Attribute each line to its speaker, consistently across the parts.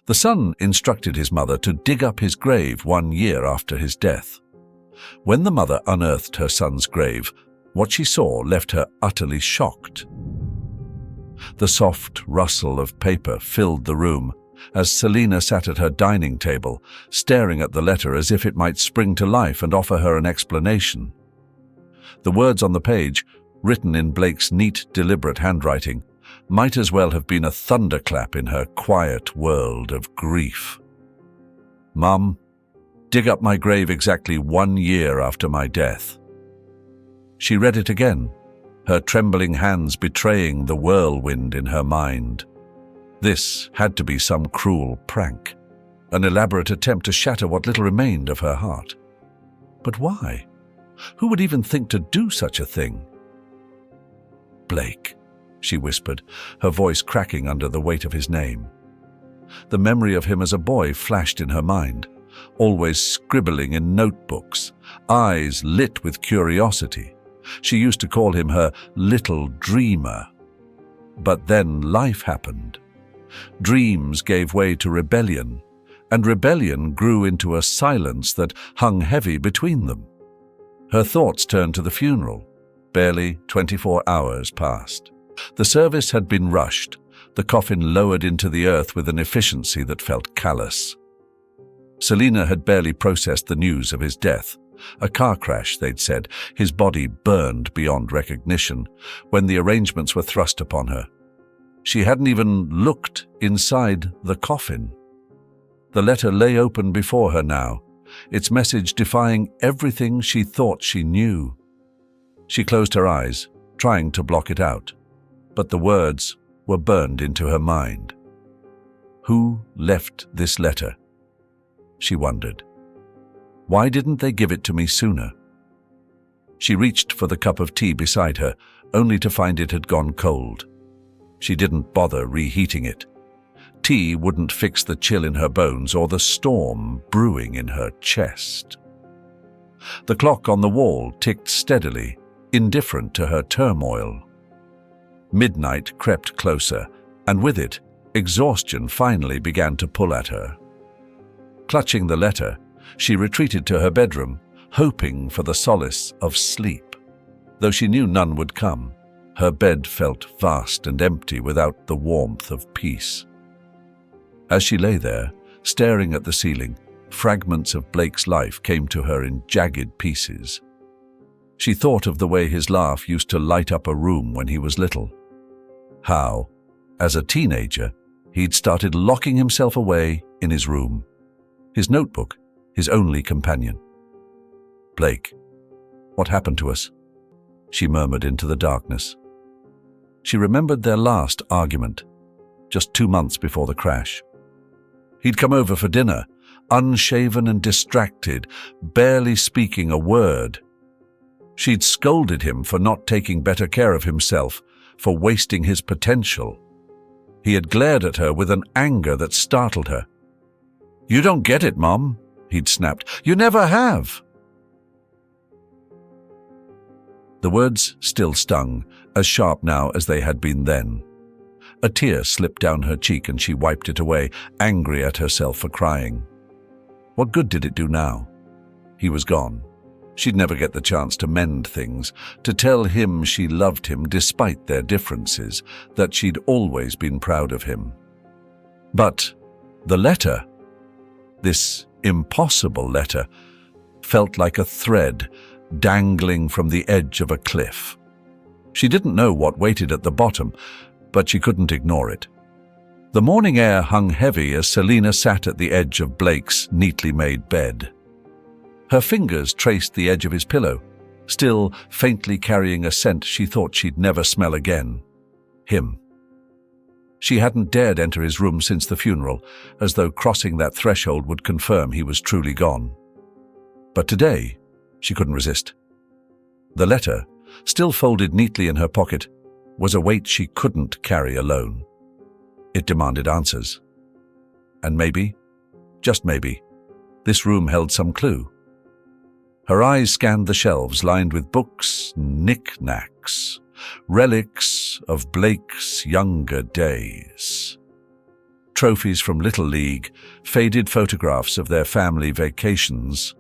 Speaker 1: The son instructed his mother to dig up his grave 1 year after his death. When the mother unearthed her son's grave, what she saw left her utterly shocked. The soft rustle of paper filled the room as Selina sat at her dining table, staring at the letter as if it might spring to life and offer her an explanation. The words on the page, written in Blake's neat, deliberate handwriting, might as well have been a thunderclap in her quiet world of grief. "Mum, dig up my grave exactly 1 year after my death." She read it again, her trembling hands betraying the whirlwind in her mind. This had to be some cruel prank, an elaborate attempt to shatter what little remained of her heart. But why? Who would even think to do such a thing? "Blake," she whispered, her voice cracking under the weight of his name. The memory of him as a boy flashed in her mind, always scribbling in notebooks, eyes lit with curiosity. She used to call him her little dreamer. But then life happened. Dreams gave way to rebellion, and rebellion grew into a silence that hung heavy between them. Her thoughts turned to the funeral. Barely 24 hours passed. The service had been rushed, the coffin lowered into the earth with an efficiency that felt callous. Selina had barely processed the news of his death. A car crash, they'd said, his body burned beyond recognition, when the arrangements were thrust upon her. She hadn't even looked inside the coffin. The letter lay open before her now, its message defying everything she thought she knew. She closed her eyes, trying to block it out, but the words were burned into her mind. Who left this letter? She wondered. Why didn't they give it to me sooner? She reached for the cup of tea beside her, only to find it had gone cold. She didn't bother reheating it. Tea wouldn't fix the chill in her bones or the storm brewing in her chest. The clock on the wall ticked steadily, indifferent to her turmoil. Midnight crept closer, and with it, exhaustion finally began to pull at her. Clutching the letter, she retreated to her bedroom, hoping for the solace of sleep. Though she knew none would come, her bed felt vast and empty without the warmth of peace. As she lay there, staring at the ceiling, fragments of Blake's life came to her in jagged pieces. She thought of the way his laugh used to light up a room when he was little. How, as a teenager, he'd started locking himself away in his room. His notebook, his only companion. "Blake, what happened to us?" she murmured into the darkness. She remembered their last argument, just 2 months before the crash. He'd come over for dinner, unshaven and distracted, barely speaking a word. She'd scolded him for not taking better care of himself, for wasting his potential. He had glared at her with an anger that startled her. "You don't get it, Mom," he'd snapped. "You never have." The words still stung, as sharp now as they had been then. A tear slipped down her cheek and she wiped it away, angry at herself for crying. What good did it do now? He was gone. She'd never get the chance to mend things, to tell him she loved him despite their differences, that she'd always been proud of him. But the letter, this impossible letter, felt like a thread dangling from the edge of a cliff. She didn't know what waited at the bottom, but she couldn't ignore it. The morning air hung heavy as Selina sat at the edge of Blake's neatly made bed. Her fingers traced the edge of his pillow, still faintly carrying a scent she thought she'd never smell again. Him. She hadn't dared enter his room since the funeral, as though crossing that threshold would confirm he was truly gone. But today, she couldn't resist. The letter, still folded neatly in her pocket, was a weight she couldn't carry alone. It demanded answers. And maybe, just maybe, this room held some clue. Her eyes scanned the shelves lined with books, knick-knacks, relics of Blake's younger days. trophies from Little League, faded photographs of their family vacations,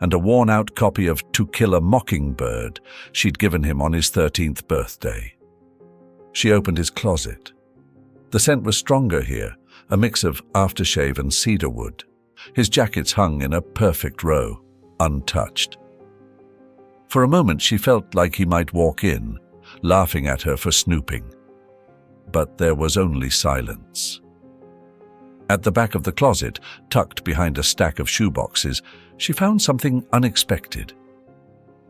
Speaker 1: and a worn-out copy of To Kill a Mockingbird she'd given him on his 13th birthday. She opened his closet. The scent was stronger here, a mix of aftershave and cedarwood. His jackets hung in a perfect row, untouched. For a moment she felt like he might walk in, laughing at her for snooping. But there was only silence. At the back of the closet, tucked behind a stack of shoeboxes, she found something unexpected.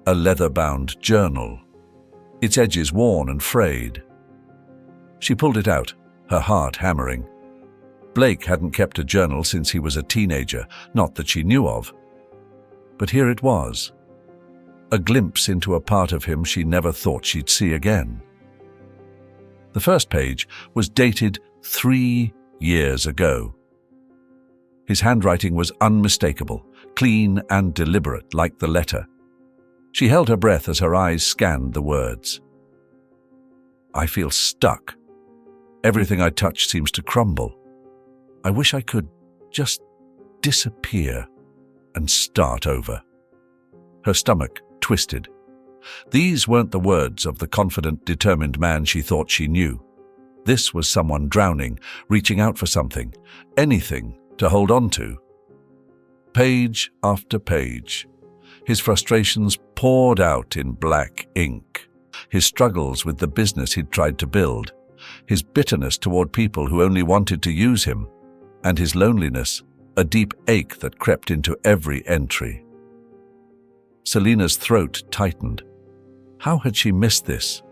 Speaker 1: A leather-bound journal, its edges worn and frayed. She pulled it out, her heart hammering. Blake hadn't kept a journal since he was a teenager, not that she knew of. But here it was, a glimpse into a part of him she never thought she'd see again. The first page was dated 3 years ago. His handwriting was unmistakable, clean and deliberate, like the letter. She held her breath as her eyes scanned the words. "I feel stuck. Everything I touch seems to crumble. I wish I could just disappear and start over." Her stomach twisted. These weren't the words of the confident, determined man she thought she knew. This was someone drowning, reaching out for something, anything to hold on to. Page after page, his frustrations poured out in black ink. His struggles with the business he'd tried to build, his bitterness toward people who only wanted to use him, and his loneliness, a deep ache that crept into every entry. Selina's throat tightened. How had she missed this?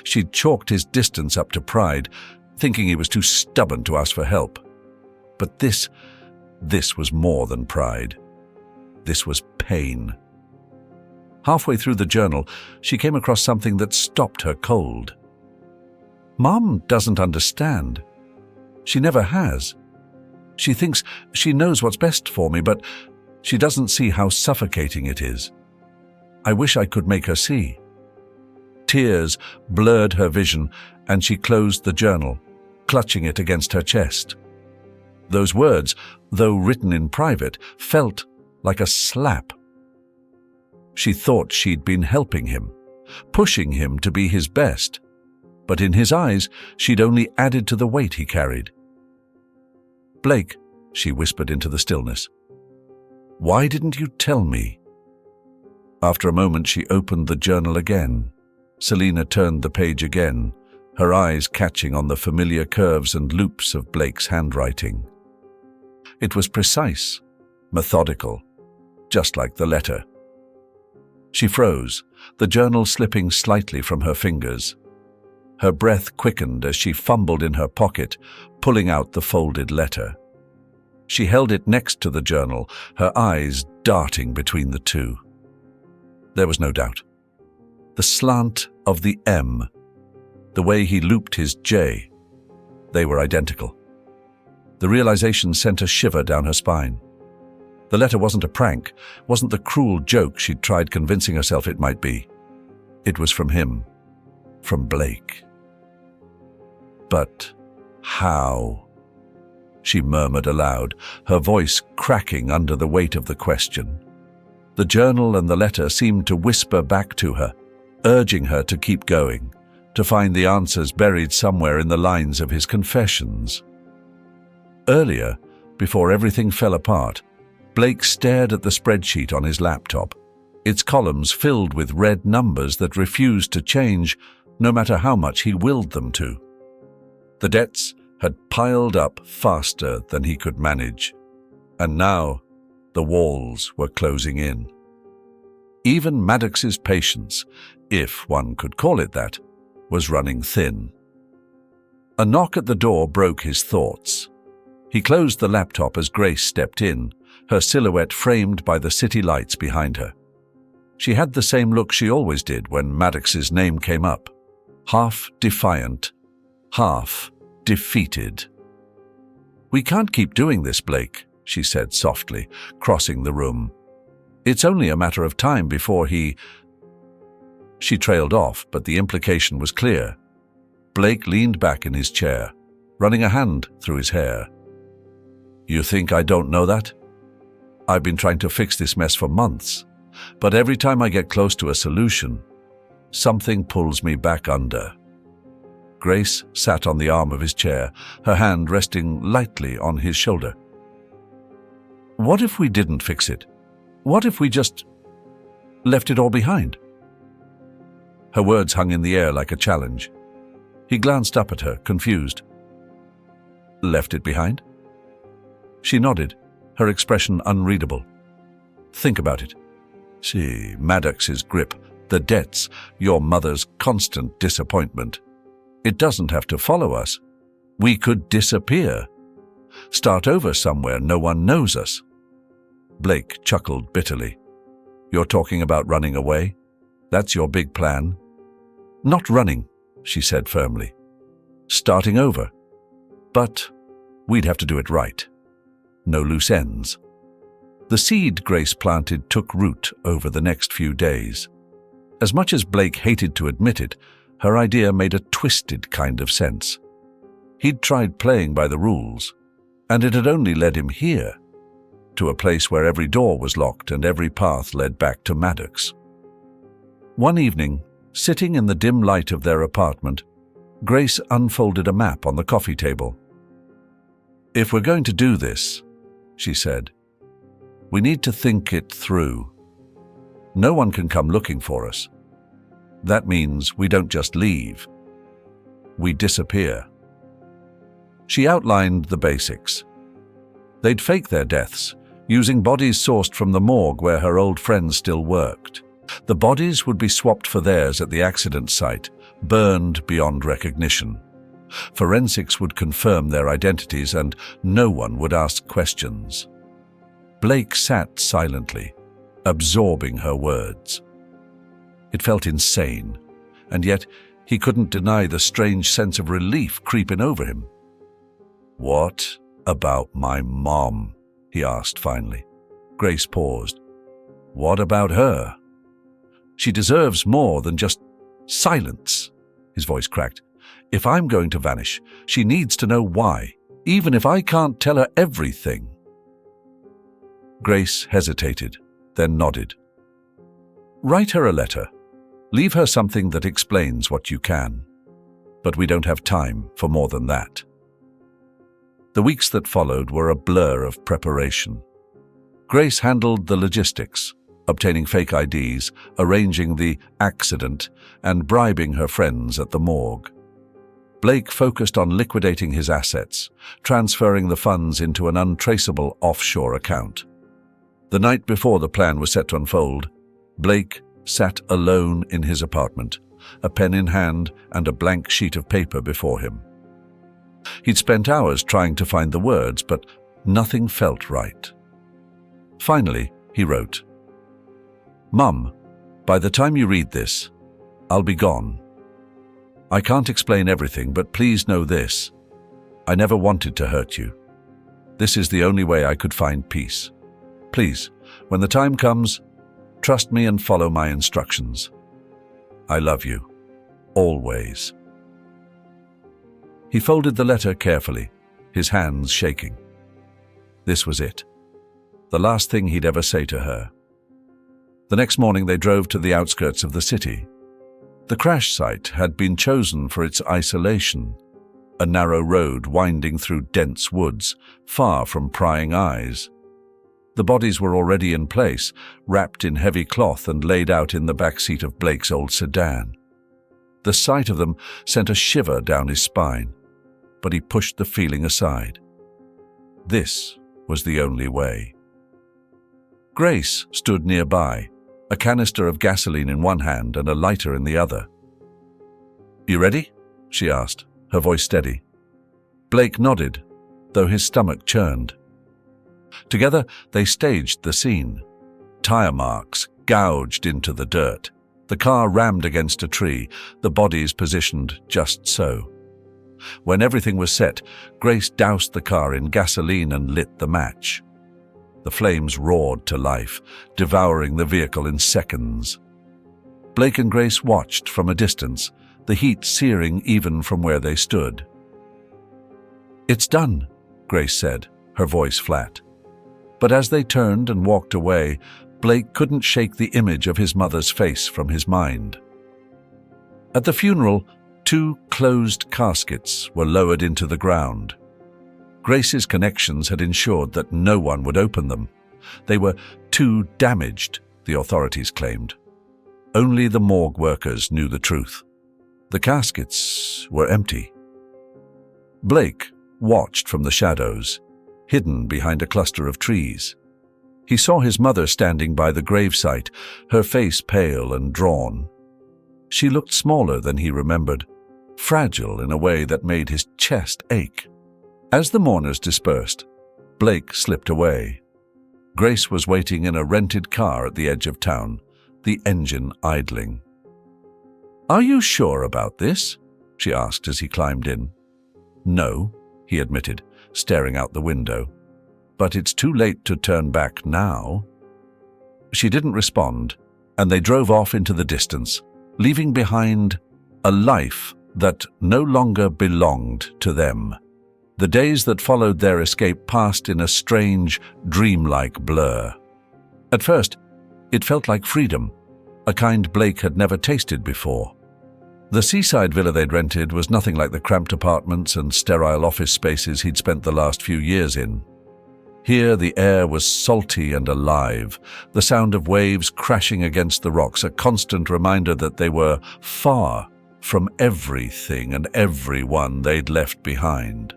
Speaker 1: She'd chalked his distance up to pride, thinking he was too stubborn to ask for help. But this was more than pride. This was pain. Halfway through the journal, she came across something that stopped her cold. Mom doesn't understand. She never has. She thinks she knows what's best for me, but she doesn't see how suffocating it is. I wish I could make her see. Tears blurred her vision, and she closed the journal, clutching it against her chest. Those words, though written in private, felt like a slap. She thought she'd been helping him, pushing him to be his best, but in his eyes she'd only added to the weight he carried. "Blake," she whispered into the stillness, "why didn't you tell me?" After a moment she opened the journal again. Selina turned the page again, her eyes catching on the familiar curves and loops of Blake's handwriting. It was precise, methodical, just like the letter. She froze, the journal slipping slightly from her fingers. Her breath quickened as she fumbled in her pocket, pulling out the folded letter. She held it next to the journal, her eyes darting between the two. There was no doubt. The slant of the M, the way he looped his J, they were identical. The realization sent a shiver down her spine. The letter wasn't a prank, wasn't the cruel joke she'd tried convincing herself it might be. It was from him, from Blake. But how? She murmured aloud, her voice cracking under the weight of the question. The journal and the letter seemed to whisper back to her, urging her to keep going, to find the answers buried somewhere in the lines of his confessions. Earlier, before everything fell apart, Blake stared at the spreadsheet on his laptop, its columns filled with red numbers that refused to change, no matter how much he willed them to. The debts had piled up faster than he could manage, and now the walls were closing in. Even Maddox's patience, if one could call it that, was running thin. A knock at the door broke his thoughts. He closed the laptop as Grace stepped in, her silhouette framed by the city lights behind her. She had the same look she always did when Maddox's name came up, half defiant, half defeated. "We can't keep doing this, Blake," she said softly, crossing the room. "It's only a matter of time before he—" She trailed off, but the implication was clear. Blake leaned back in his chair, running a hand through his hair. You think I don't know that? I've been trying to fix this mess for months, but every time I get close to a solution, something pulls me back under. Grace sat on the arm of his chair, her hand resting lightly on his shoulder. What if we didn't fix it? What if we just left it all behind? Her words hung in the air like a challenge. He glanced up at her, confused. Left it behind? She nodded, her expression unreadable. Think about it. See, Maddox's grip, the debts, your mother's constant disappointment. It doesn't have to follow us. We could disappear. Start over somewhere no one knows us. Blake chuckled bitterly. You're talking about running away? That's your big plan? Not running, she said firmly. Starting over. But we'd have to do it right. No loose ends. The seed Grace planted took root over the next few days. As much as Blake hated to admit it, her idea made a twisted kind of sense. He'd tried playing by the rules, and it had only led him here, to a place where every door was locked and every path led back to Maddox. One evening, sitting in the dim light of their apartment, Grace unfolded a map on the coffee table. If we're going to do this, she said, we need to think it through. No one can come looking for us. That means we don't just leave. We disappear. She outlined the basics. They'd fake their deaths, using bodies sourced from the morgue where her old friends still worked. The bodies would be swapped for theirs at the accident site, burned beyond recognition. Forensics would confirm their identities and no one would ask questions. Blake sat silently, absorbing her words. It felt insane, and yet he couldn't deny the strange sense of relief creeping over him. What about my mom? He asked finally. Grace paused. What about her? She deserves more than just silence. His voice cracked. If I'm going to vanish, she needs to know why, even if I can't tell her everything. Grace hesitated, then nodded. Write her a letter. Leave her something that explains what you can. But we don't have time for more than that. The weeks that followed were a blur of preparation. Grace handled the logistics, obtaining fake IDs, arranging the accident, and bribing her friends at the morgue. Blake focused on liquidating his assets, transferring the funds into an untraceable offshore account. The night before the plan was set to unfold, Blake sat alone in his apartment, a pen in hand and a blank sheet of paper before him. He'd spent hours trying to find the words, but nothing felt right. Finally, he wrote, Mum, by the time you read this, I'll be gone. I can't explain everything, but please know this. I never wanted to hurt you. This is the only way I could find peace. Please, when the time comes, trust me and follow my instructions. I love you. Always. He folded the letter carefully, his hands shaking. This was it. The last thing he'd ever say to her. The next morning they drove to the outskirts of the city. The crash site had been chosen for its isolation, a narrow road winding through dense woods, far from prying eyes. The bodies were already in place, wrapped in heavy cloth and laid out in the back seat of Blake's old sedan. The sight of them sent a shiver down his spine, but he pushed the feeling aside. This was the only way. Grace stood nearby, a canister of gasoline in one hand and a lighter in the other. You ready? She asked, her voice steady. Blake nodded, though his stomach churned. Together, they staged the scene. Tire marks gouged into the dirt. The car rammed against a tree, the bodies positioned just so. When everything was set, Grace doused the car in gasoline and lit the match. The flames roared to life, devouring the vehicle in seconds. Blake and Grace watched from a distance, the heat searing even from where they stood. It's done, Grace said, her voice flat. But as they turned and walked away, Blake couldn't shake the image of his mother's face from his mind. At the funeral, 2 closed caskets were lowered into the ground. Grace's connections had ensured that no one would open them. They were too damaged, the authorities claimed. Only the morgue workers knew the truth. The caskets were empty. Blake watched from the shadows, hidden behind a cluster of trees. He saw his mother standing by the gravesite, her face pale and drawn. She looked smaller than he remembered, fragile in a way that made his chest ache. As the mourners dispersed, Blake slipped away. Grace was waiting in a rented car at the edge of town, the engine idling. "Are you sure about this?" she asked as he climbed in. "No," he admitted, staring out the window. "But it's too late to turn back now." She didn't respond, and they drove off into the distance, leaving behind a life that no longer belonged to them. The days that followed their escape passed in a strange, dreamlike blur. At first, it felt like freedom, a kind Blake had never tasted before. The seaside villa they'd rented was nothing like the cramped apartments and sterile office spaces he'd spent the last few years in. Here the air was salty and alive, the sound of waves crashing against the rocks, a constant reminder that they were far from everything and everyone they'd left behind.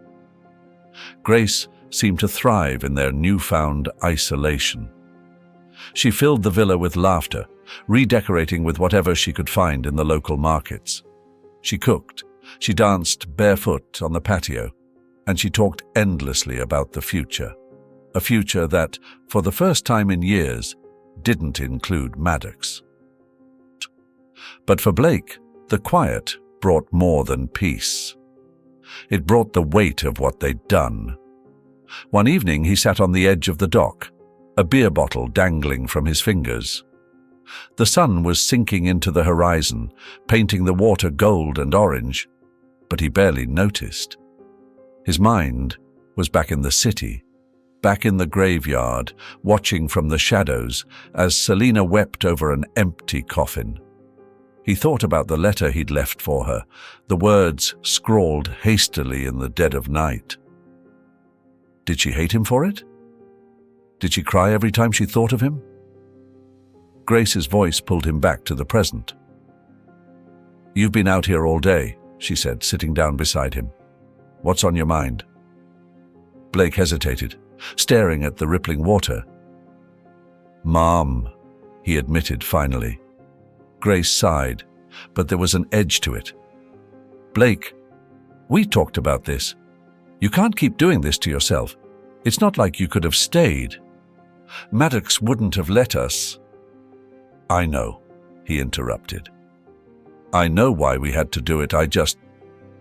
Speaker 1: Grace seemed to thrive in their newfound isolation. She filled the villa with laughter, redecorating with whatever she could find in the local markets. She cooked, she danced barefoot on the patio, and she talked endlessly about the future. A future that, for the first time in years, didn't include Maddox. But for Blake, the quiet brought more than peace. It brought the weight of what they'd done. One evening he sat on the edge of the dock, a beer bottle dangling from his fingers. The sun was sinking into the horizon, painting the water gold and orange, but he barely noticed. His mind was back in the city, back in the graveyard, watching from the shadows as Selina wept over an empty coffin. He thought about the letter he'd left for her, the words scrawled hastily in the dead of night. Did she hate him for it? Did she cry every time she thought of him? Grace's voice pulled him back to the present. "You've been out here all day," she said, sitting down beside him. "What's on your mind?" Blake hesitated, staring at the rippling water. "Mom," he admitted finally. Grace sighed, but there was an edge to it. "Blake, we talked about this. You can't keep doing this to yourself. It's not like you could have stayed. Maddox wouldn't have let us." "I know," he interrupted. "I know why we had to do it.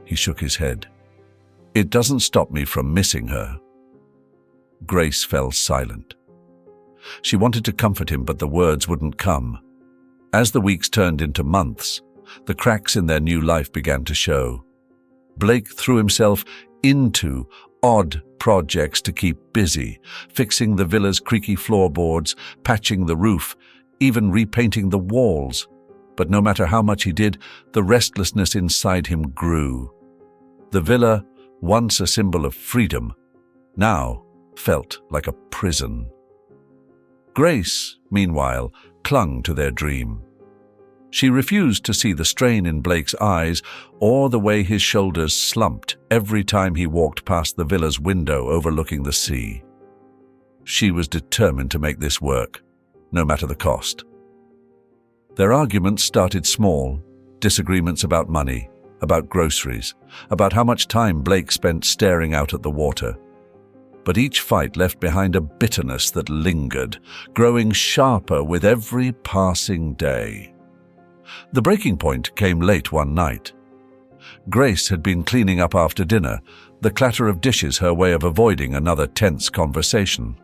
Speaker 1: He shook his head. "It doesn't stop me from missing her." Grace fell silent. She wanted to comfort him, but the words wouldn't come. As the weeks turned into months, the cracks in their new life began to show. Blake threw himself into odd projects to keep busy, fixing the villa's creaky floorboards, patching the roof, even repainting the walls. But no matter how much he did, the restlessness inside him grew. The villa, once a symbol of freedom, now felt like a prison. Grace, meanwhile, clung to their dream. She refused to see the strain in Blake's eyes or the way his shoulders slumped every time he walked past the villa's window overlooking the sea. She was determined to make this work, no matter the cost. Their arguments started small, disagreements about money, about groceries, about how much time Blake spent staring out at the water. But each fight left behind a bitterness that lingered, growing sharper with every passing day. The breaking point came late one night. Grace had been cleaning up after dinner, the clatter of dishes her way of avoiding another tense conversation.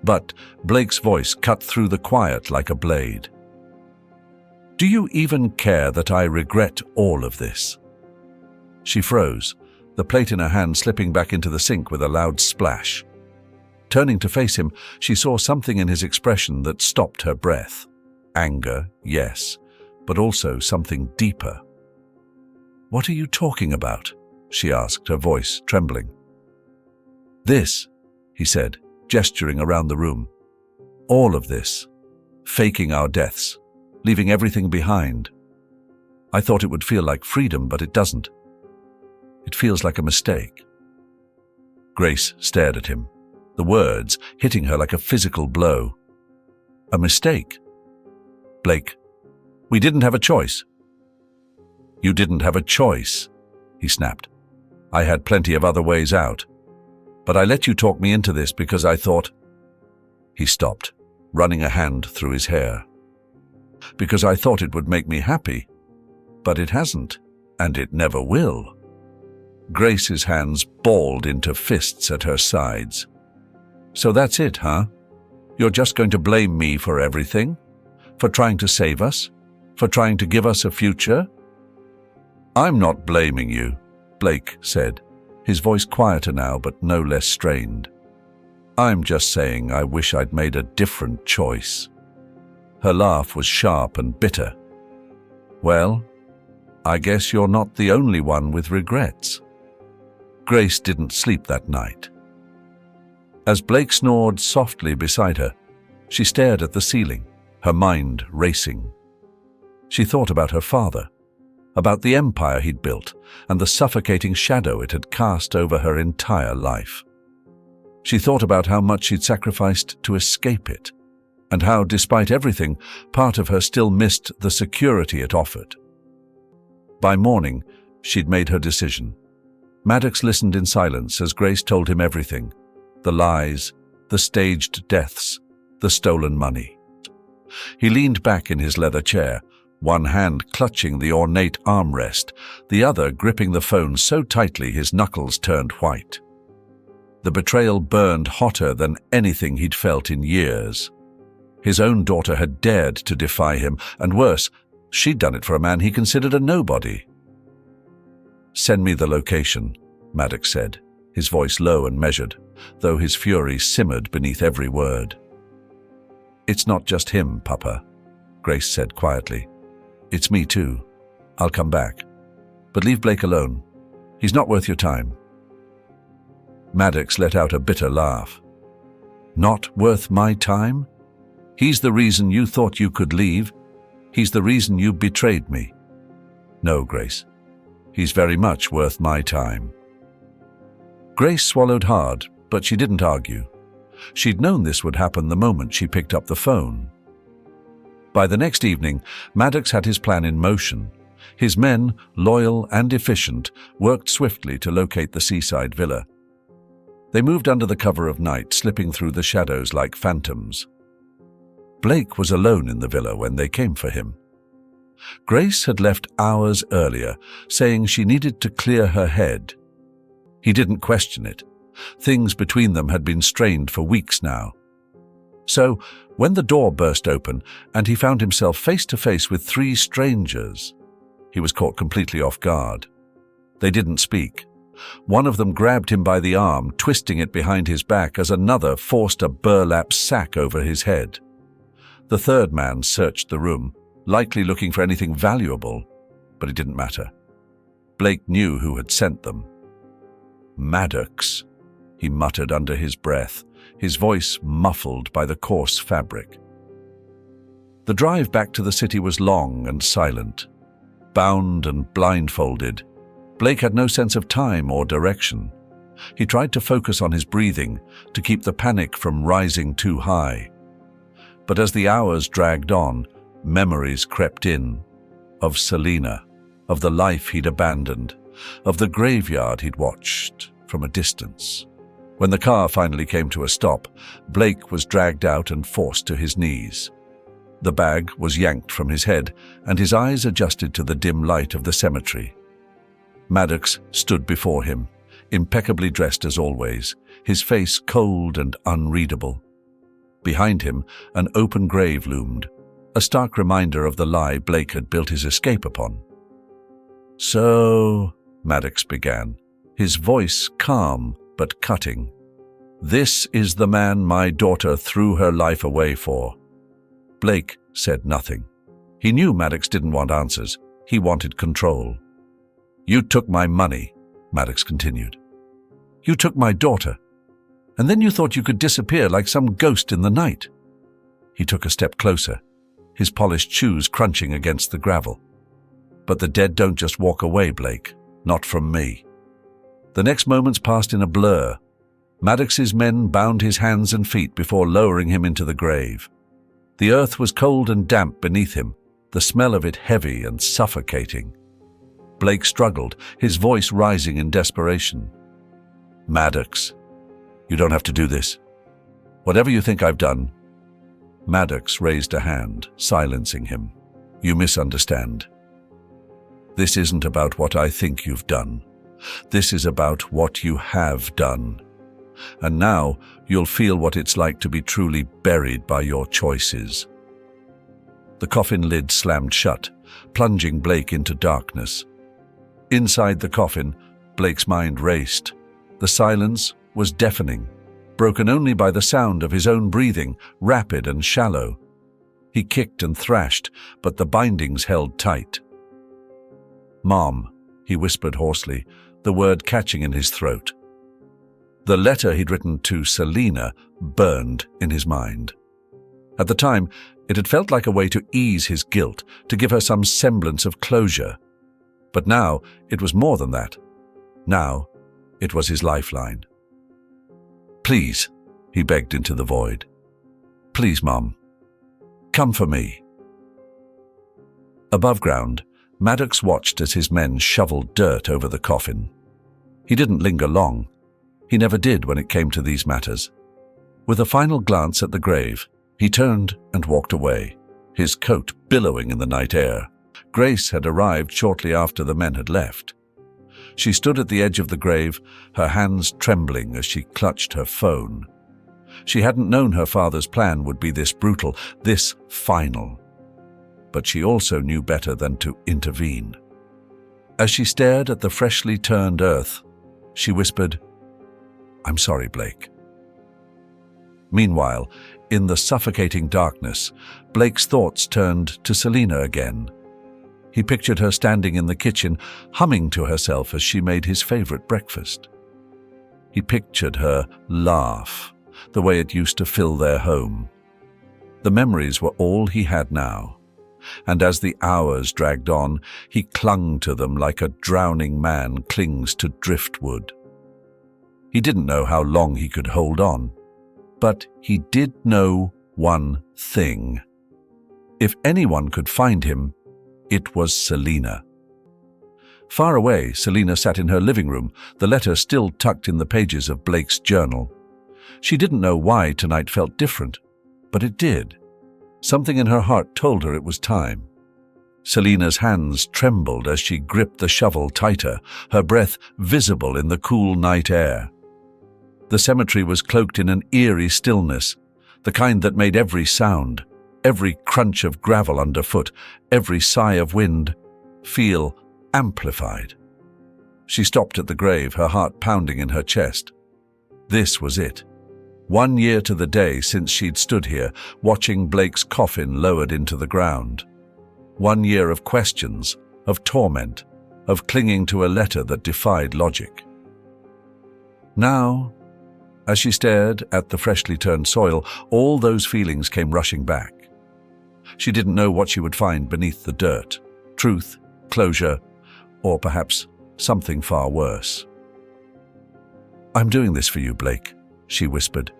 Speaker 1: But Blake's voice cut through the quiet like a blade. "Do you even care that I regret all of this?" She froze, the plate in her hand slipping back into the sink with a loud splash. Turning to face him, she saw something in his expression that stopped her breath. Anger, yes, but also something deeper. "What are you talking about?" she asked, her voice trembling. "This," he said, gesturing around the room. "All of this. Faking our deaths, leaving everything behind. I thought it would feel like freedom, but it doesn't. It feels like a mistake." Grace stared at him, the words hitting her like a physical blow. "A mistake? Blake, we didn't have a choice." "You didn't have a choice," he snapped. "I had plenty of other ways out. But I let you talk me into this because I thought—" He stopped, running a hand through his hair. "Because I thought it would make me happy. But it hasn't, and it never will." Grace's hands balled into fists at her sides. "So that's it, huh? You're just going to blame me for everything? For trying to save us? For trying to give us a future?" "I'm not blaming you," Blake said, his voice quieter now but no less strained. "I'm just saying I wish I'd made a different choice." Her laugh was sharp and bitter. "Well, I guess you're not the only one with regrets." Grace didn't sleep that night. As Blake snored softly beside her, she stared at the ceiling, her mind racing. She thought about her father, about the empire he'd built and the suffocating shadow it had cast over her entire life. She thought about how much she'd sacrificed to escape it, and how, despite everything, part of her still missed the security it offered. By morning, she'd made her decision. Maddox listened in silence as Grace told him everything: the lies, the staged deaths, the stolen money. He leaned back in his leather chair, one hand clutching the ornate armrest, the other gripping the phone so tightly his knuckles turned white. The betrayal burned hotter than anything he'd felt in years. His own daughter had dared to defy him, and worse, she'd done it for a man he considered a nobody. "Send me the location," Maddox said, his voice low and measured, though his fury simmered beneath every word. "It's not just him, Papa," Grace said quietly. "It's me too. I'll come back. But leave Blake alone. He's not worth your time." Maddox let out a bitter laugh. "Not worth my time? He's the reason you thought you could leave. He's the reason you betrayed me." "No, Grace. He's very much worth my time." Grace swallowed hard, but she didn't argue. She'd known this would happen the moment she picked up the phone. By the next evening, Maddox had his plan in motion. His men, loyal and efficient, worked swiftly to locate the seaside villa. They moved under the cover of night, slipping through the shadows like phantoms. Blake was alone in the villa when they came for him. Grace had left hours earlier, saying she needed to clear her head. He didn't question it. Things between them had been strained for weeks now. So, when the door burst open and he found himself face to face with three strangers, he was caught completely off guard. They didn't speak. One of them grabbed him by the arm, twisting it behind his back as another forced a burlap sack over his head. The third man searched the room, likely looking for anything valuable, but it didn't matter. Blake knew who had sent them. "Maddox," he muttered under his breath, his voice muffled by the coarse fabric. The drive back to the city was long and silent. Bound and blindfolded, Blake had no sense of time or direction. He tried to focus on his breathing, to keep the panic from rising too high. But as the hours dragged on, memories crept in. Of Selena, of the life he'd abandoned, of the graveyard he'd watched from a distance. When the car finally came to a stop, Blake was dragged out and forced to his knees. The bag was yanked from his head, and his eyes adjusted to the dim light of the cemetery. Maddox stood before him, impeccably dressed as always, his face cold and unreadable. Behind him, an open grave loomed, a stark reminder of the lie Blake had built his escape upon. "So," Maddox began, his voice calm but cutting, This is the man my daughter threw her life away for. Blake said nothing. He knew Maddox didn't want answers. He wanted control. You took my money, Maddox continued. You took my daughter. And then you thought you could disappear like some ghost in the night. He took a step closer, his polished shoes crunching against the gravel. But the dead don't just walk away, Blake. Not from me. The next moments passed in a blur. Maddox's men bound his hands and feet before lowering him into the grave. The earth was cold and damp beneath him, the smell of it heavy and suffocating. Blake struggled, his voice rising in desperation. Maddox, you don't have to do this. Whatever you think I've done. Maddox raised a hand, silencing him. You misunderstand. This isn't about what I think you've done. This is about what you have done. And now you'll feel what it's like to be truly buried by your choices. The coffin lid slammed shut, plunging Blake into darkness. Inside the coffin, Blake's mind raced. The silence was deafening, broken only by the sound of his own breathing, rapid and shallow. He kicked and thrashed, but the bindings held tight. Mom, he whispered hoarsely, the word catching in his throat. The letter he'd written to Selina burned in his mind. At the time, it had felt like a way to ease his guilt, to give her some semblance of closure. But now, it was more than that. Now, it was his lifeline. Please, he begged into the void. Please, Mom. Come for me. Above ground, Maddox watched as his men shoveled dirt over the coffin. He didn't linger long. He never did when it came to these matters. With a final glance at the grave, he turned and walked away, his coat billowing in the night air. Grace had arrived shortly after the men had left. She stood at the edge of the grave, her hands trembling as she clutched her phone. She hadn't known her father's plan would be this brutal, this final. But she also knew better than to intervene. As she stared at the freshly turned earth, she whispered, I'm sorry, Blake. Meanwhile, in the suffocating darkness, Blake's thoughts turned to Selina again. He pictured her standing in the kitchen, humming to herself as she made his favorite breakfast. He pictured her laugh, the way it used to fill their home. The memories were all he had now, and as the hours dragged on, he clung to them like a drowning man clings to driftwood. He didn't know how long he could hold on, but he did know one thing. If anyone could find him, it was Selina. Far away, Selina sat in her living room, the letter still tucked in the pages of Blake's journal. She didn't know why tonight felt different, but it did. Something in her heart told her it was time. Selina's hands trembled as she gripped the shovel tighter, her breath visible in the cool night air. The cemetery was cloaked in an eerie stillness, the kind that made every sound, every crunch of gravel underfoot, every sigh of wind, feel amplified. She stopped at the grave, her heart pounding in her chest. This was it. 1 year to the day since she'd stood here, watching Blake's coffin lowered into the ground. 1 year of questions, of torment, of clinging to a letter that defied logic. Now, as she stared at the freshly turned soil, all those feelings came rushing back. She didn't know what she would find beneath the dirt. Truth, closure, or perhaps something far worse. I'm doing this for you, Blake, she whispered,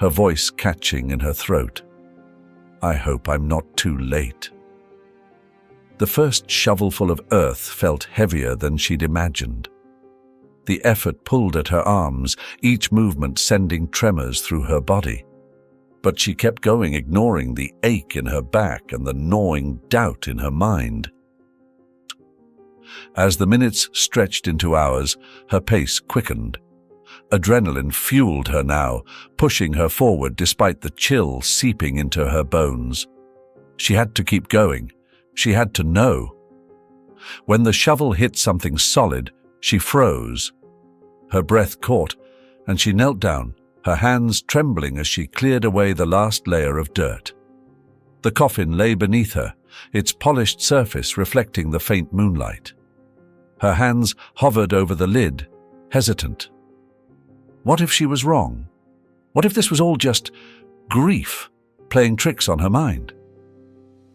Speaker 1: her voice catching in her throat. I hope I'm not too late. The first shovelful of earth felt heavier than she'd imagined. The effort pulled at her arms, each movement sending tremors through her body. But she kept going, ignoring the ache in her back and the gnawing doubt in her mind. As the minutes stretched into hours, her pace quickened. Adrenaline fueled her now, pushing her forward despite the chill seeping into her bones. She had to keep going. She had to know. When the shovel hit something solid, she froze. Her breath caught, and she knelt down, her hands trembling as she cleared away the last layer of dirt. The coffin lay beneath her, its polished surface reflecting the faint moonlight. Her hands hovered over the lid, hesitant. What if she was wrong? What if this was all just grief, playing tricks on her mind?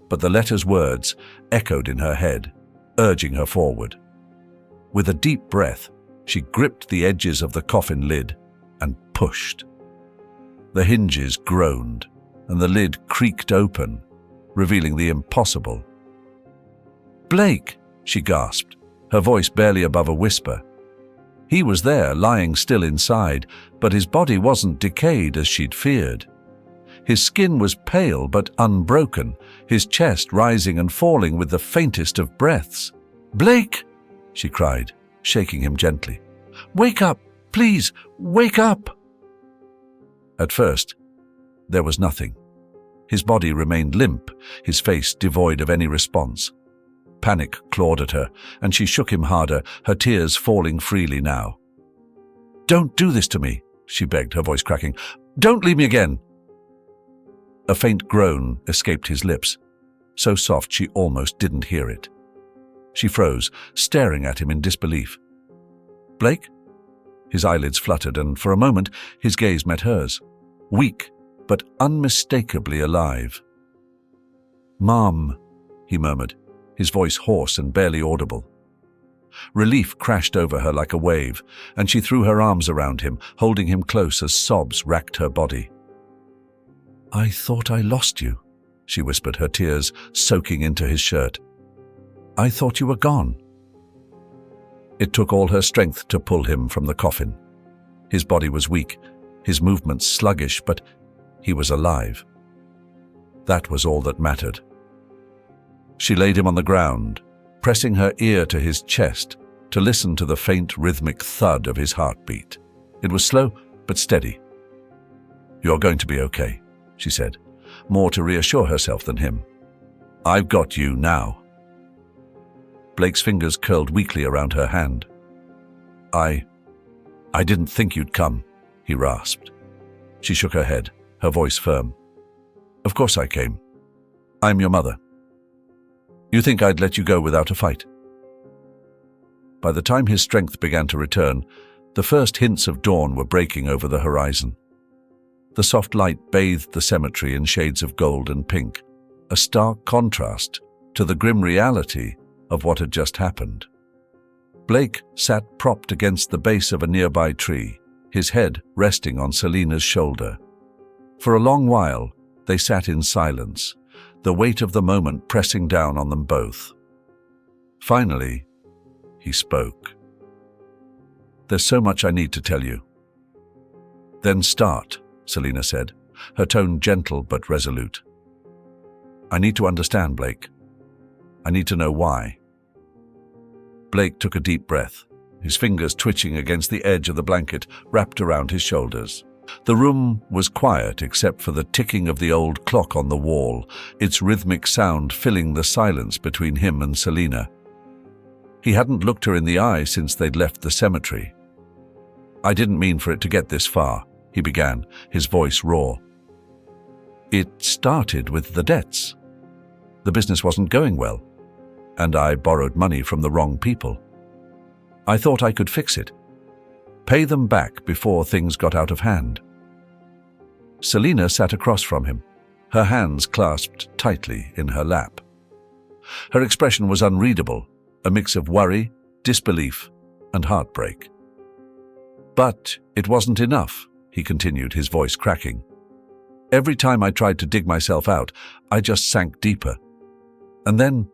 Speaker 1: But the letter's words echoed in her head, urging her forward. With a deep breath, she gripped the edges of the coffin lid and pushed. The hinges groaned, and the lid creaked open, revealing the impossible. "Blake!" she gasped, her voice barely above a whisper. He was there, lying still inside, but his body wasn't decayed as she'd feared. His skin was pale but unbroken, his chest rising and falling with the faintest of breaths. "Blake!" she cried, shaking him gently. "Wake up! Please, wake up!" At first, there was nothing. His body remained limp, his face devoid of any response. Panic clawed at her, and she shook him harder, her tears falling freely now. "Don't do this to me," she begged, her voice cracking. "Don't leave me again." A faint groan escaped his lips, so soft she almost didn't hear it. She froze, staring at him in disbelief. "Blake?" His eyelids fluttered, and for a moment his gaze met hers, weak but unmistakably alive. "Mom," he murmured, his voice hoarse and barely audible. Relief crashed over her like a wave, and she threw her arms around him, holding him close as sobs racked her body. "I thought I lost you," she whispered, her tears soaking into his shirt. "I thought you were gone." It took all her strength to pull him from the coffin. His body was weak, his movements sluggish, but he was alive. That was all that mattered. She laid him on the ground, pressing her ear to his chest to listen to the faint rhythmic thud of his heartbeat. It was slow but steady. "You're going to be okay," she said, more to reassure herself than him. "I've got you now." Blake's fingers curled weakly around her hand. I didn't think you'd come," he rasped. She shook her head, her voice firm. "Of course I came. I'm your mother. You think I'd let you go without a fight?" By the time his strength began to return, the first hints of dawn were breaking over the horizon. The soft light bathed the cemetery in shades of gold and pink, a stark contrast to the grim reality of what had just happened. Blake sat propped against the base of a nearby tree, his head resting on Selina's shoulder. For a long while, they sat in silence, the weight of the moment pressing down on them both. Finally, he spoke. "There's so much I need to tell you." "Then start," Selina said, her tone gentle but resolute. "I need to understand, Blake. I need to know why." Blake took a deep breath, his fingers twitching against the edge of the blanket wrapped around his shoulders. The room was quiet except for the ticking of the old clock on the wall, its rhythmic sound filling the silence between him and Selina. He hadn't looked her in the eye since they'd left the cemetery. "I didn't mean for it to get this far," he began, his voice raw. "It started with the debts. The business wasn't going well, and I borrowed money from the wrong people. I thought I could fix it, pay them back before things got out of hand." Selina sat across from him, her hands clasped tightly in her lap. Her expression was unreadable, a mix of worry, disbelief, and heartbreak. "But it wasn't enough," he continued, his voice cracking. "Every time I tried to dig myself out, I just sank deeper. And then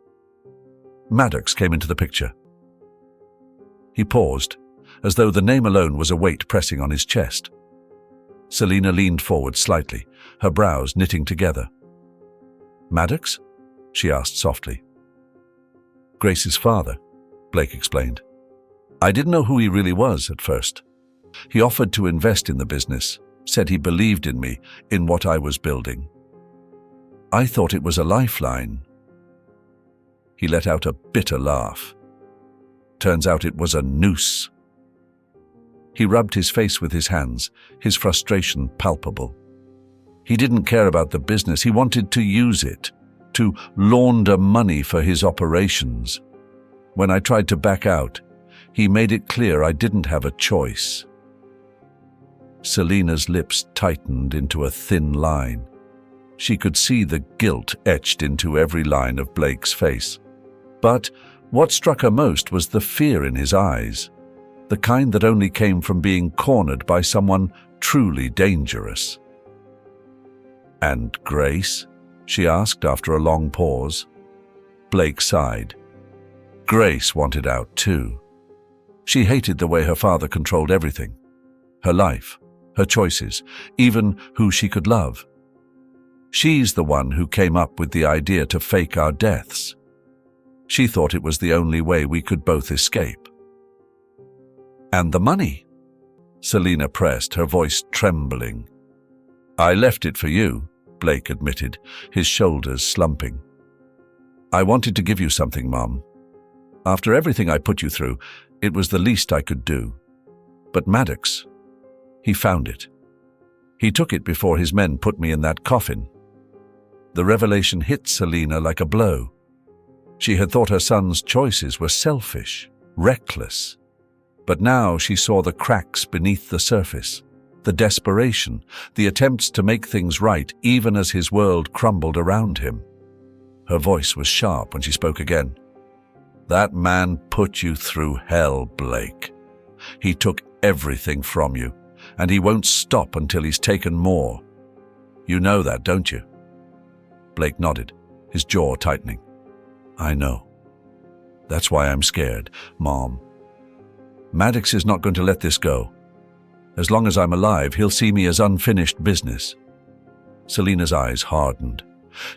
Speaker 1: Maddox came into the picture." He paused, as though the name alone was a weight pressing on his chest. Selina leaned forward slightly, her brows knitting together. "Maddox?" she asked softly. "Grace's father," Blake explained. "I didn't know who he really was at first. He offered to invest in the business, said he believed in me, in what I was building. I thought it was a lifeline." He let out a bitter laugh. "Turns out it was a noose." He rubbed his face with his hands, his frustration palpable. He didn't care about the business. He wanted to use it, to launder money for his operations. When I tried to back out, he made it clear I didn't have a choice. Selina's lips tightened into a thin line. She could see the guilt etched into every line of Blake's face. But what struck her most was the fear in his eyes, the kind that only came from being cornered by someone truly dangerous. "And Grace?" she asked after a long pause. Blake sighed. Grace wanted out too. She hated the way her father controlled everything. Her life, her choices, even who she could love. She's the one who came up with the idea to fake our deaths. She thought it was the only way we could both escape. "And the money?" Selina pressed, her voice trembling. "I left it for you," Blake admitted, his shoulders slumping. "I wanted to give you something, Mom. After everything I put you through, it was the least I could do. But Maddox, he found it. He took it before his men put me in that coffin." The revelation hit Selina like a blow. She had thought her son's choices were selfish, reckless. But now she saw the cracks beneath the surface, the desperation, the attempts to make things right even as his world crumbled around him. Her voice was sharp when she spoke again. "That man put you through hell, Blake. He took everything from you, and he won't stop until he's taken more. You know that, don't you?" Blake nodded, his jaw tightening. "I know. That's why I'm scared, Mom. Maddox is not going to let this go. As long as I'm alive, he'll see me as unfinished business." Selina's eyes hardened.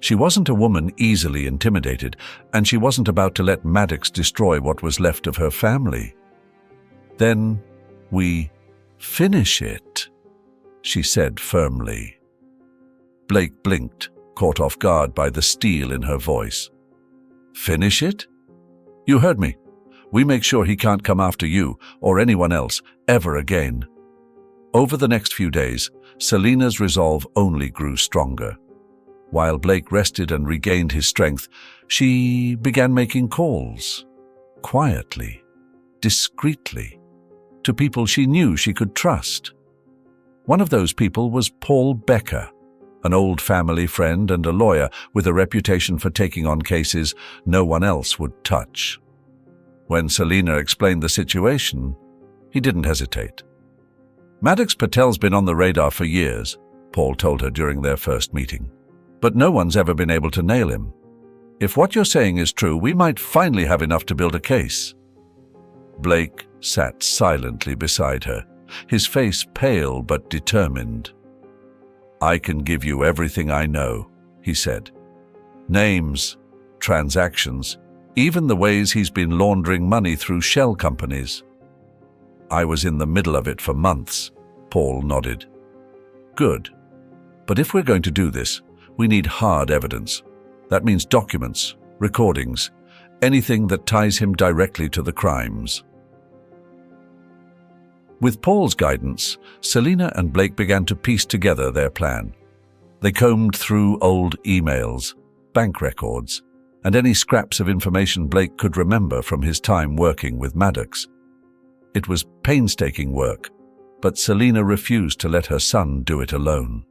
Speaker 1: She wasn't a woman easily intimidated, and she wasn't about to let Maddox destroy what was left of her family. "Then we finish it," she said firmly. Blake blinked, caught off guard by the steel in her voice. "Finish it? You heard me. We make sure he can't come after you or anyone else ever again." Over the next few days, Selina's resolve only grew stronger. While Blake rested and regained his strength, she began making calls, quietly, discreetly, to people she knew she could trust. One of those people was Paul Becker, an old family friend and a lawyer with a reputation for taking on cases no one else would touch. When Selina explained the situation, he didn't hesitate. "Maddox Patel's been on the radar for years," Paul told her during their first meeting. "But no one's ever been able to nail him. If what you're saying is true, we might finally have enough to build a case." Blake sat silently beside her, his face pale but determined. "I can give you everything I know," he said. "Names, transactions, even the ways he's been laundering money through shell companies." "I was in the middle of it for months," Paul nodded. "Good. But if we're going to do this, we need hard evidence. That means documents, recordings, anything that ties him directly to the crimes." With Paul's guidance, Selina and Blake began to piece together their plan. They combed through old emails, bank records, and any scraps of information Blake could remember from his time working with Maddox. It was painstaking work, but Selina refused to let her son do it alone.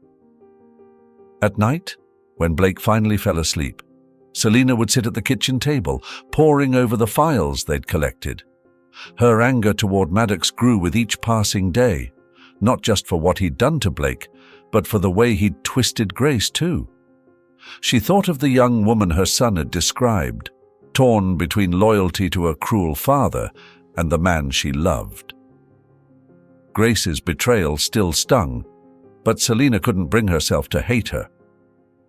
Speaker 1: At night, when Blake finally fell asleep, Selina would sit at the kitchen table, poring over the files they'd collected. Her anger toward Maddox grew with each passing day, not just for what he'd done to Blake, but for the way he'd twisted Grace too. She thought of the young woman her son had described, torn between loyalty to a cruel father and the man she loved. Grace's betrayal still stung, but Selina couldn't bring herself to hate her.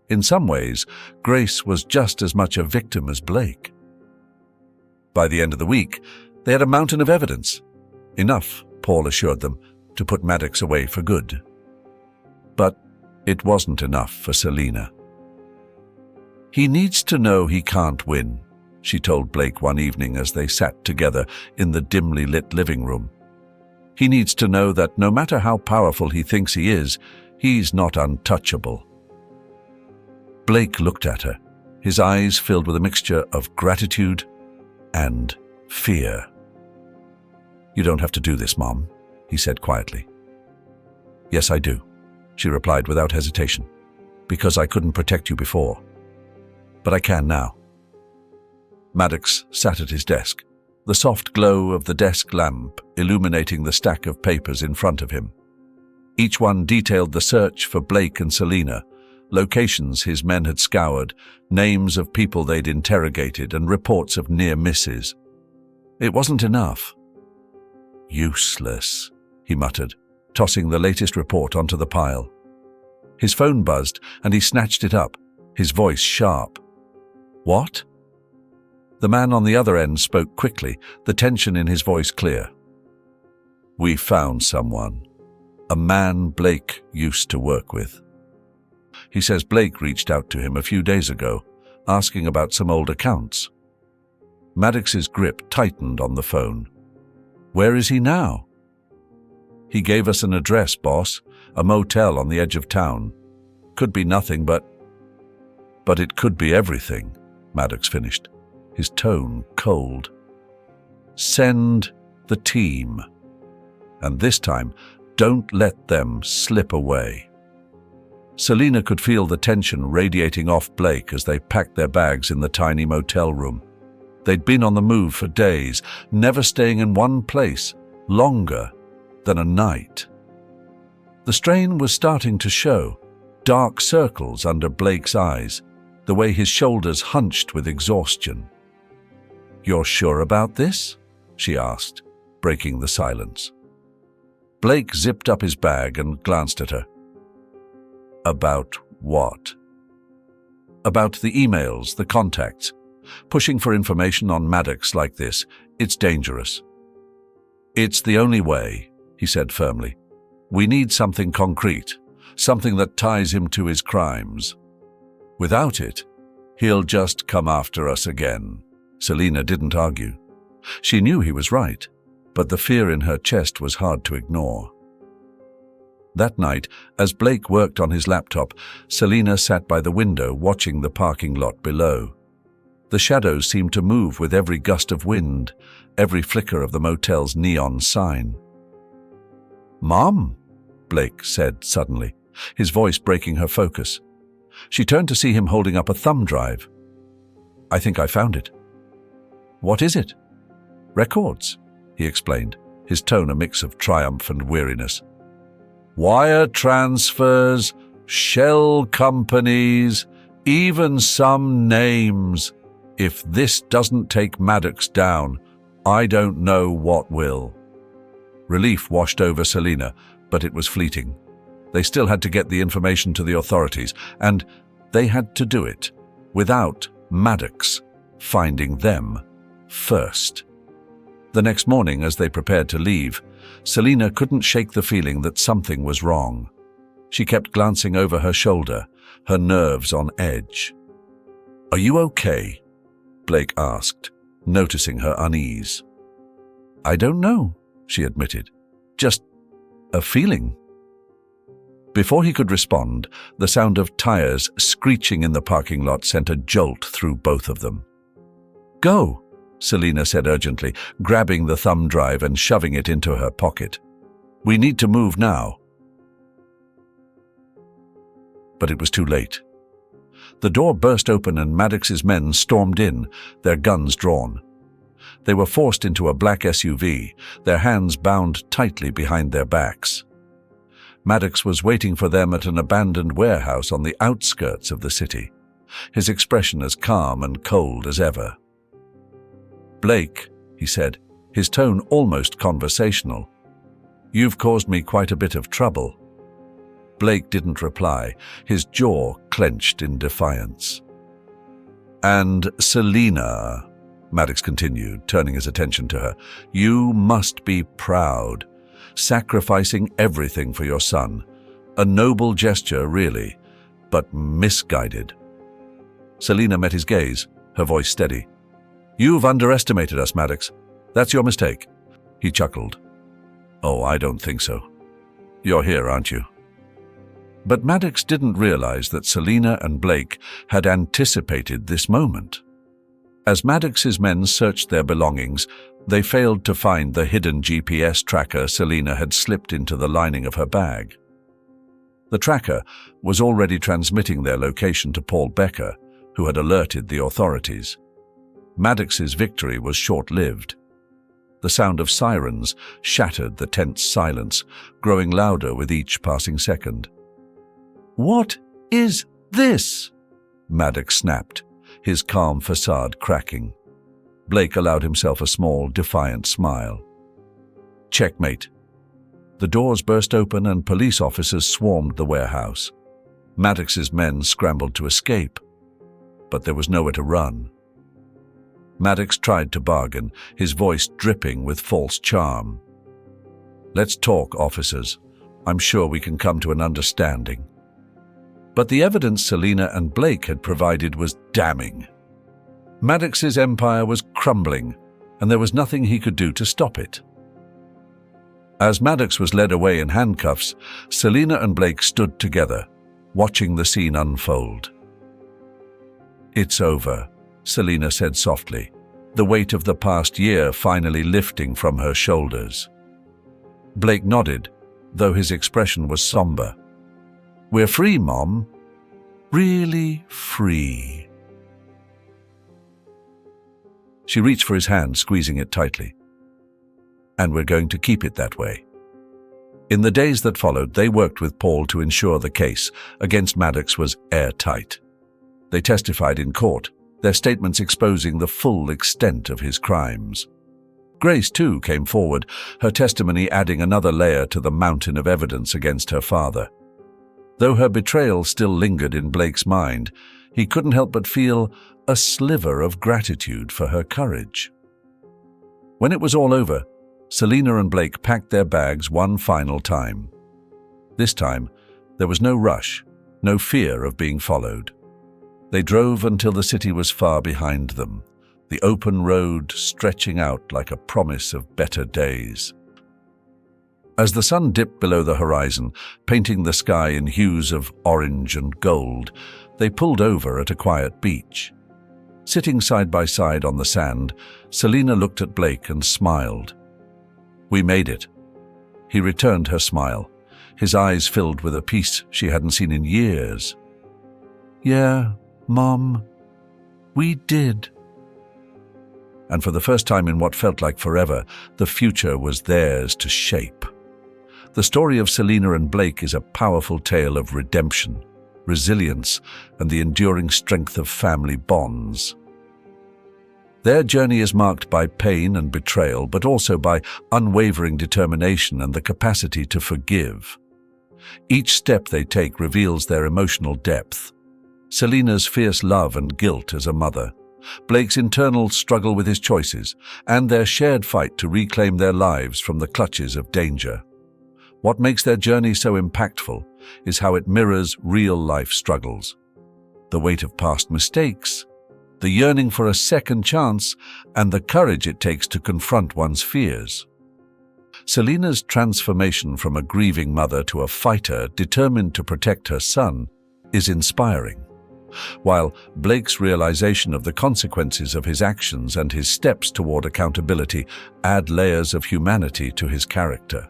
Speaker 1: In some ways, Grace was just as much a victim as Blake. By the end of the week, they had a mountain of evidence. Enough, Paul assured them, to put Maddox away for good. But it wasn't enough for Selina. "He needs to know he can't win," she told Blake one evening as they sat together in the dimly lit living room. He needs to know that no matter how powerful he thinks he is, he's not untouchable. Blake looked at her, his eyes filled with a mixture of gratitude and fear. "You don't have to do this, Mom," he said quietly. "Yes, I do," she replied without hesitation, "because I couldn't protect you before. But I can now." Maddox sat at his desk, the soft glow of the desk lamp illuminating the stack of papers in front of him. Each one detailed the search for Blake and Selina, locations his men had scoured, names of people they'd interrogated, and reports of near misses. It wasn't enough. "Useless," he muttered, tossing the latest report onto the pile. His phone buzzed, and he snatched it up, his voice sharp. "What?" The man on the other end spoke quickly, the tension in his voice clear. "We found someone. A man Blake used to work with. He says Blake reached out to him a few days ago, asking about some old accounts." Maddox's grip tightened on the phone. "Where is he now?" "He gave us an address, boss, a motel on the edge of town. Could be nothing, but it could be everything," Maddox finished, his tone cold. "Send the team. And this time, don't let them slip away." Selina could feel the tension radiating off Blake as they packed their bags in the tiny motel room. They'd been on the move for days, never staying in one place longer than a night. The strain was starting to show, dark circles under Blake's eyes, the way his shoulders hunched with exhaustion. "You're sure about this?" she asked, breaking the silence. Blake zipped up his bag and glanced at her. "About what?" "About the emails, the contacts. Pushing for information on Maddox like this, it's dangerous." "It's the only way," he said firmly. "We need something concrete, something that ties him to his crimes. Without it, he'll just come after us again." Selina didn't argue. She knew he was right, but the fear in her chest was hard to ignore. That night, as Blake worked on his laptop, Selina sat by the window watching the parking lot below. The shadows seemed to move with every gust of wind, every flicker of the motel's neon sign. "Mom," Blake said suddenly, his voice breaking her focus. She turned to see him holding up a thumb drive. "I think I found it." "What is it?" "Records," he explained, his tone a mix of triumph and weariness. "Wire transfers, shell companies, even some names. If this doesn't take Maddox down, I don't know what will." Relief washed over Selina, but it was fleeting. They still had to get the information to the authorities, and they had to do it without Maddox finding them first. The next morning, as they prepared to leave, Selina couldn't shake the feeling that something was wrong. She kept glancing over her shoulder, her nerves on edge. "Are you okay?" Blake asked, noticing her unease. "I don't know," she admitted. "Just a feeling." Before he could respond, the sound of tires screeching in the parking lot sent a jolt through both of them. "Go," Selina said urgently, grabbing the thumb drive and shoving it into her pocket. "We need to move now." But it was too late. The door burst open and Maddox's men stormed in, their guns drawn. They were forced into a black SUV, their hands bound tightly behind their backs. Maddox was waiting for them at an abandoned warehouse on the outskirts of the city, his expression as calm and cold as ever. "Blake," he said, his tone almost conversational, "you've caused me quite a bit of trouble." Blake didn't reply, his jaw clenched in defiance. "And Selina," Maddox continued, turning his attention to her, "you must be proud, sacrificing everything for your son. A noble gesture, really, but misguided." Selina met his gaze, her voice steady. "You've underestimated us, Maddox. That's your mistake." He chuckled. "Oh, I don't think so. You're here, aren't you?" But Maddox didn't realize that Selina and Blake had anticipated this moment. As Maddox's men searched their belongings, they failed to find the hidden GPS tracker Selina had slipped into the lining of her bag. The tracker was already transmitting their location to Paul Becker, who had alerted the authorities. Maddox's victory was short-lived. The sound of sirens shattered the tense silence, growing louder with each passing second. "What is this?" Maddox snapped, his calm facade cracking. Blake allowed himself a small, defiant smile. Checkmate. The doors burst open and police officers swarmed the warehouse. Maddox's men scrambled to escape, but there was nowhere to run. Maddox tried to bargain, his voice dripping with false charm. "Let's talk, officers. I'm sure we can come to an understanding." But the evidence Selina and Blake had provided was damning. Maddox's empire was crumbling, and there was nothing he could do to stop it. As Maddox was led away in handcuffs, Selina and Blake stood together, watching the scene unfold. "It's over," Selina said softly, the weight of the past year finally lifting from her shoulders. Blake nodded, though his expression was somber. "We're free, Mom. Really free." She reached for his hand, squeezing it tightly. "And we're going to keep it that way." In the days that followed, they worked with Paul to ensure the case against Maddox was airtight. They testified in court, their statements exposing the full extent of his crimes. Grace, too, came forward, her testimony adding another layer to the mountain of evidence against her father. Though her betrayal still lingered in Blake's mind, he couldn't help but feel a sliver of gratitude for her courage. When it was all over, Selina and Blake packed their bags one final time. This time, there was no rush, no fear of being followed. They drove until the city was far behind them, the open road stretching out like a promise of better days. As the sun dipped below the horizon, painting the sky in hues of orange and gold, they pulled over at a quiet beach. Sitting side by side on the sand, Selina looked at Blake and smiled. "We made it." He returned her smile, his eyes filled with a peace she hadn't seen in years. "Yeah, Mom, we did." And for the first time in what felt like forever, the future was theirs to shape. The story of Selina and Blake is a powerful tale of redemption, resilience, and the enduring strength of family bonds. Their journey is marked by pain and betrayal, but also by unwavering determination and the capacity to forgive. Each step they take reveals their emotional depth. Selina's fierce love and guilt as a mother, Blake's internal struggle with his choices, and their shared fight to reclaim their lives from the clutches of danger. What makes their journey so impactful is how it mirrors real-life struggles. The weight of past mistakes, the yearning for a second chance, and the courage it takes to confront one's fears. Selina's transformation from a grieving mother to a fighter determined to protect her son is inspiring, while Blake's realization of the consequences of his actions and his steps toward accountability add layers of humanity to his character.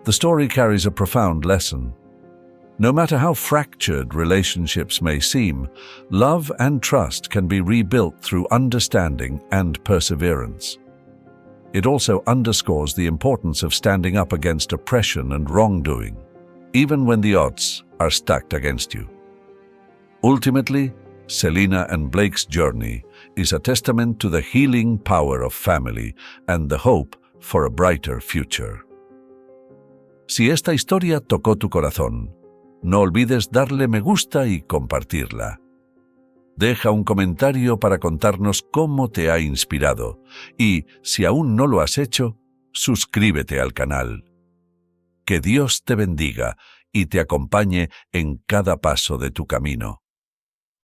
Speaker 1: The story carries a profound lesson. No matter how fractured relationships may seem, love and trust can be rebuilt through understanding and perseverance. It also underscores the importance of standing up against oppression and wrongdoing, even when the odds are stacked against you. Ultimately, Selina and Blake's journey is a testament to the healing power of family and the hope for a brighter future. Si esta historia tocó tu corazón, no olvides darle me gusta y compartirla. Deja un comentario para contarnos cómo te ha inspirado y, si aún no lo has hecho, suscríbete al canal. Que Dios te bendiga y te acompañe en cada paso de tu camino.